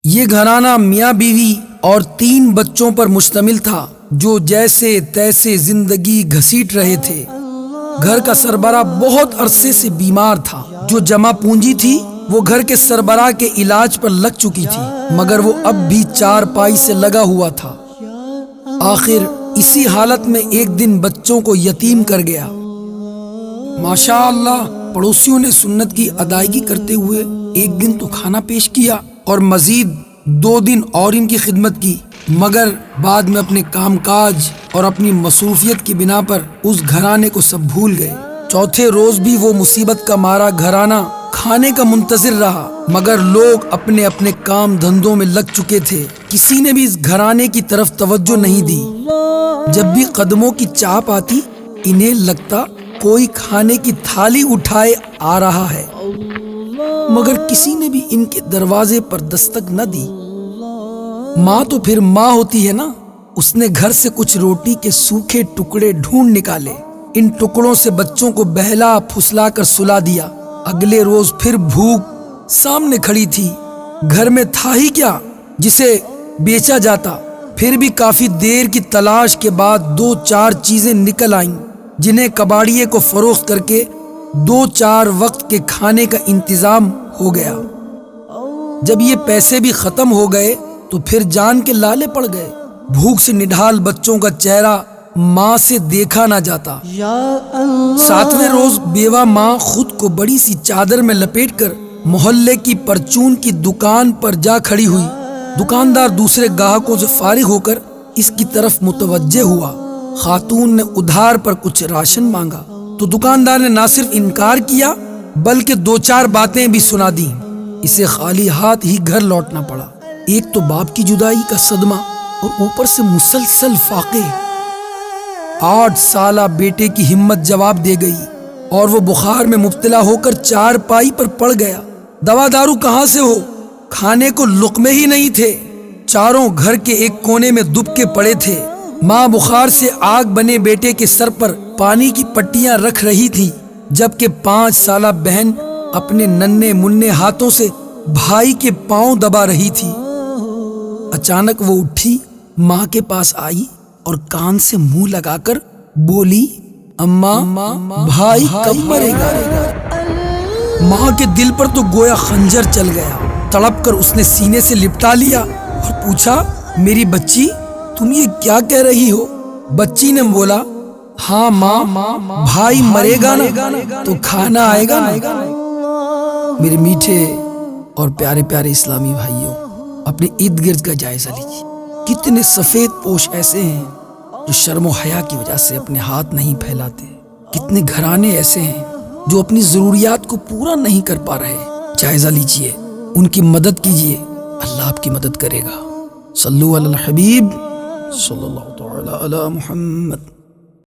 یہ گھرانہ میاں بیوی اور 3 بچوں پر مشتمل تھا جو جیسے تیسے زندگی گھسیٹ رہے تھے۔ گھر کا سربراہ بہت عرصے سے بیمار تھا۔ جو جمع پونجی تھی وہ گھر کے سربراہ کے علاج پر لگ چکی تھی، مگر وہ اب بھی چارپائی سے لگا ہوا تھا۔ آخر اسی حالت میں ایک دن بچوں کو یتیم کر گیا۔ ماشاء اللہ، پڑوسیوں نے سنت کی ادائیگی کرتے ہوئے ایک دن تو کھانا پیش کیا اور مزید 2 دن اور ان کی خدمت کی، مگر بعد میں اپنے کام کاج اور اپنی مصروفیت کی بنا پر اس گھرانے کو سب بھول گئے۔ چوتھے روز بھی وہ مصیبت کا مارا گھرانہ کھانے کا منتظر رہا، مگر لوگ اپنے اپنے کام دھندوں میں لگ چکے تھے۔ کسی نے بھی اس گھرانے کی طرف توجہ نہیں دی۔ جب بھی قدموں کی چاپ آتی، انہیں لگتا کوئی کھانے کی تھالی اٹھائے آ رہا ہے، مگر کسی نے بھی ان کے دروازے پر دستک نہ دی۔ ماں تو پھر ماں ہوتی ہے نا، اس نے گھر سے کچھ روٹی کے سوکھے ٹکڑے ڈھونڈ نکالے، ان ٹکڑوں سے بچوں کو بہلا پھسلا کر سلا دیا۔ اگلے روز پھر بھوک سامنے کھڑی تھی، گھر میں تھا ہی کیا جسے بیچا جاتا۔ پھر بھی کافی دیر کی تلاش کے بعد 2-4 چیزیں نکل آئیں، جنہیں کباڑیے کو فروخت کر کے 2-4 وقت کے کھانے کا انتظام ہو گیا۔ جب یہ پیسے بھی ختم ہو گئے تو پھر جان کے لالے پڑ گئے۔ بھوک سے نڈھال بچوں کا چہرہ ماں سے دیکھا نہ جاتا۔ 7ویں روز بیوہ ماں خود کو بڑی سی چادر میں لپیٹ کر محلے کی پرچون کی دکان پر جا کھڑی ہوئی۔ دکاندار دوسرے گاہکوں سے فارغ ہو کر اس کی طرف متوجہ ہوا۔ خاتون نے ادھار پر کچھ راشن مانگا تو دکاندار نے نہ صرف انکار کیا بلکہ 2-4 باتیں بھی سنا دیں۔ اسے خالی ہاتھ ہی گھر لوٹنا پڑا۔ ایک تو باپ کی جدائی کا صدمہ اور اوپر سے مسلسل فاقے۔ 8 سالہ بیٹے کی ہمت جواب دے گئی اور وہ بخار میں مبتلا ہو کر چارپائی پر پڑ گیا۔ دوا دارو کہاں سے ہو؟ کھانے کو لقمے ہی نہیں تھے۔ چاروں گھر کے ایک کونے میں دب کے پڑے تھے۔ ماں بخار سے آگ بنے بیٹے کے سر پر پانی کی پٹیاں رکھ رہی تھی، جبکہ 5 سالہ بہن اپنے ننھے منھے ہاتھوں سے بھائی کے پاؤں دبا رہی تھی۔ اچانک وہ اٹھی، ماں کے پاس آئی اور کان سے منہ لگا کر بولی، اماں، بھائی کب مرے گا؟ ماں کے دل پر تو گویا خنجر چل گیا۔ تڑپ کر اس نے سینے سے لپٹا لیا اور پوچھا، میری بچی، تم یہ کیا کہہ رہی ہو؟ بچی نے بولا، ہاں ماں، بھائی مرے گا نا تو کھانا آئے گا نا۔ میرے میٹھے اور پیارے پیارے اسلامی بھائیوں، اپنے ارد گرد کا جائزہ لیجیے۔ کتنے سفید پوش ایسے ہیں جو شرم و حیا کی وجہ سے اپنے ہاتھ نہیں پھیلاتے۔ کتنے گھرانے ایسے ہیں جو اپنی ضروریات کو پورا نہیں کر پا رہے۔ جائزہ لیجیے، ان کی مدد کیجیے، اللہ آپ کی مدد کرے گا۔ صلو علی الحبیب صلی اللہ تعالی علی محمد۔